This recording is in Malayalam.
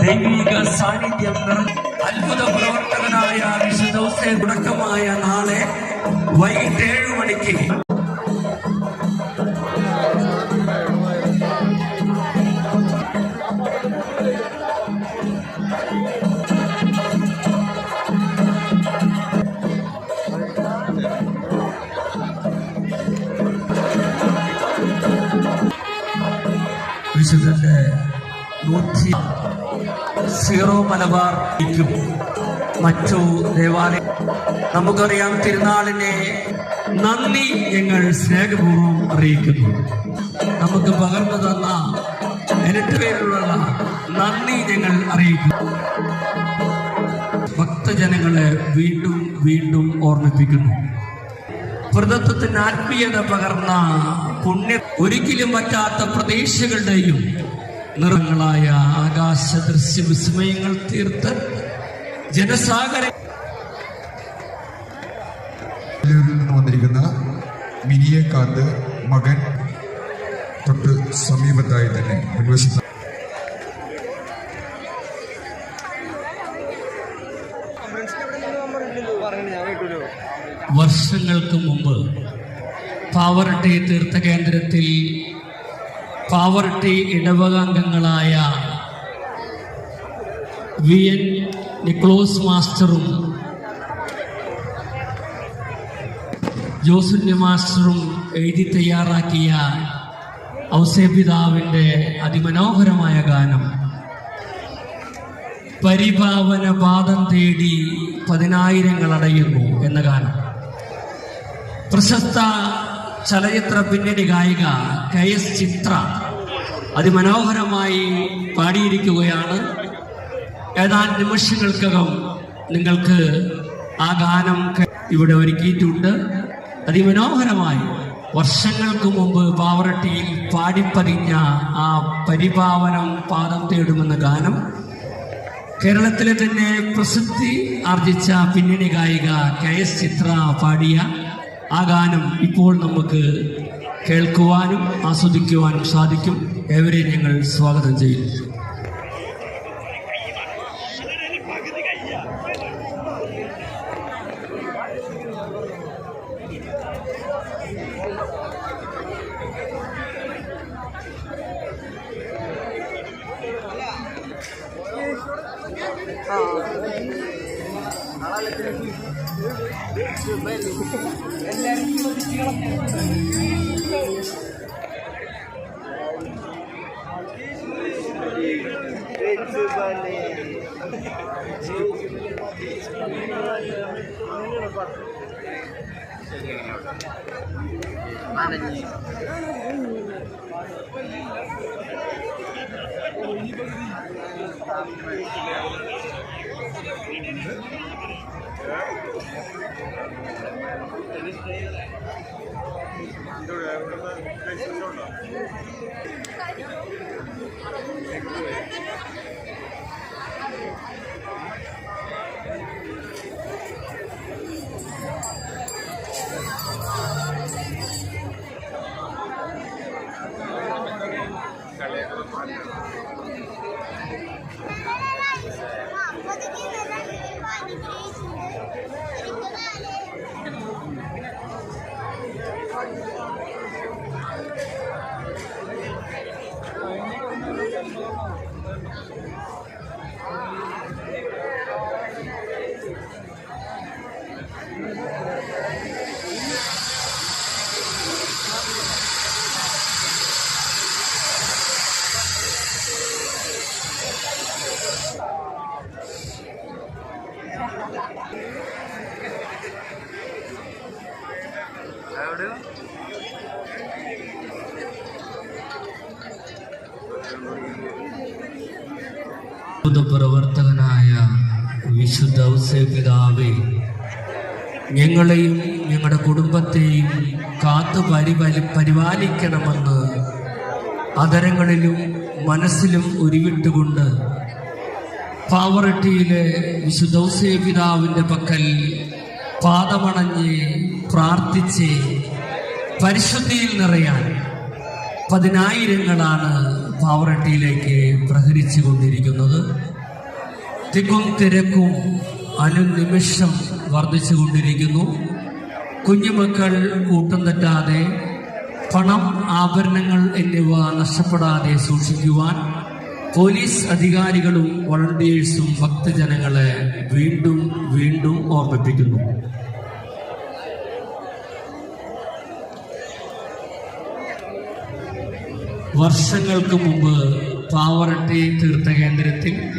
ദൈവിക സാന്നിധ്യം അത്ഭുത പ്രവർത്തകനായ വിശുദ്ധ ഔസേപ്പ് തുടക്കമായ നാളെ വൈകിട്ട് 7 മണിക്ക് വിശുദ്ധന്റെ 100 മലബാറിലേക്കും മറ്റു ദേവാലയം നമുക്കറിയാം. തിരുനാളിനെ നന്ദി ഞങ്ങൾ സ്നേഹപൂർവ്വം അറിയിക്കുന്നു. നമുക്ക് പകർന്നു തന്ന ഇരട്ടു പേരിലുള്ള നന്ദി ഞങ്ങൾ അറിയിക്കുന്നു. ഭക്തജനങ്ങളെ വീണ്ടും വീണ്ടും ഓർമ്മിപ്പിക്കുന്നു. വ്രതത്വത്തിന് ആത്മീയത പകർന്ന പുണ്യ ഒരിക്കലും പറ്റാത്ത പ്രതീക്ഷകളുടെയും നിറങ്ങളായ ആകാശ ദൃശ്യ വിസ്മയങ്ങൾ തീർത്ത് ജനസാഗര വന്നിരിക്കുന്ന മിനിയേക്കാട് മകൻ തൊട്ട് സമീപത്തായി തന്നെ മുൻവശത്ത് വർഷങ്ങൾക്ക് മുമ്പ് പാവറട്ടി തീർത്ഥ കേന്ദ്രത്തിൽ പാവറട്ടി ഇടവകാംഗങ്ങളായ VN നിക്ലോസ് മാസ്റ്ററും ജോസുന്യ മാസ്റ്ററും എഴുതി തയ്യാറാക്കിയ ഔസേപിതാവിൻ്റെ അതിമനോഹരമായ ഗാനം പരിപാവന പാദം തേടി 10,000 അടയുന്നു എന്ന ഗാനം പ്രശസ്ത ചലച്ചിത്ര പിന്നണി ഗായിക KS ചിത്ര അതിമനോഹരമായി പാടിയിരിക്കുകയാണ്. ഏതാനും നിമിഷങ്ങൾക്കകം നിങ്ങൾക്ക് ആ ഗാനം ഇവിടെ ഒരുക്കിയിട്ടുണ്ട്. അതിമനോഹരമായി വർഷങ്ങൾക്ക് മുമ്പ് പാവറട്ടിയിൽ പാടിപ്പതിഞ്ഞ ആ പരിപാവനം പാദം തേടുമെന്ന ഗാനം കേരളത്തിലെ തന്നെ പ്രസിദ്ധി ആർജിച്ച പിന്നണി ഗായിക KS ചിത്ര പാടിയ ആ ഗാനം ഇപ്പോൾ നമുക്ക് കേൾക്കുവാനും ആസ്വദിക്കുവാനും സാധിക്കും. ഏവരെയും ഞങ്ങൾ സ്വാഗതം ചെയ്യുന്നു. പ്രവർത്തകനായ വിശുദ്ധ ഔസേപിതാവേ, ഞങ്ങളെയും ഞങ്ങളുടെ കുടുംബത്തെയും കാത്തു പരിപാലിക്കണമെന്ന് അതരങ്ങളിലും മനസ്സിലും ഉരുവിട്ടുകൊണ്ട് പാവറട്ടിയിലെ വിശുദ്ധ ഔസേപിതാവിൻ്റെ പക്കൽ പാദമണഞ്ഞ് പ്രാർത്ഥിച്ച് പരിശുദ്ധിയിൽ നിറയാൻ 10,000 പാവറട്ടിയിലേക്ക് പ്രഹരിച്ചു കൊണ്ടിരിക്കുന്നത്. തിക്കും തിരക്കും അനുനിമിഷം വർദ്ധിച്ചു കൊണ്ടിരിക്കുന്നു. കുഞ്ഞുമക്കൾ കൂട്ടം തെറ്റാതെ, പണം, ആഭരണങ്ങൾ എന്നിവ നഷ്ടപ്പെടാതെ സൂക്ഷിക്കുവാൻ പോലീസ് അധികാരികളും വോളണ്ടിയേഴ്സും ഭക്തജനങ്ങളെ വീണ്ടും വീണ്ടും ഓർമ്മിപ്പിക്കുന്നു. വർഷങ്ങൾക്ക് മുമ്പ് പാവറട്ടി തീർത്ഥകേന്ദ്രത്തിൽ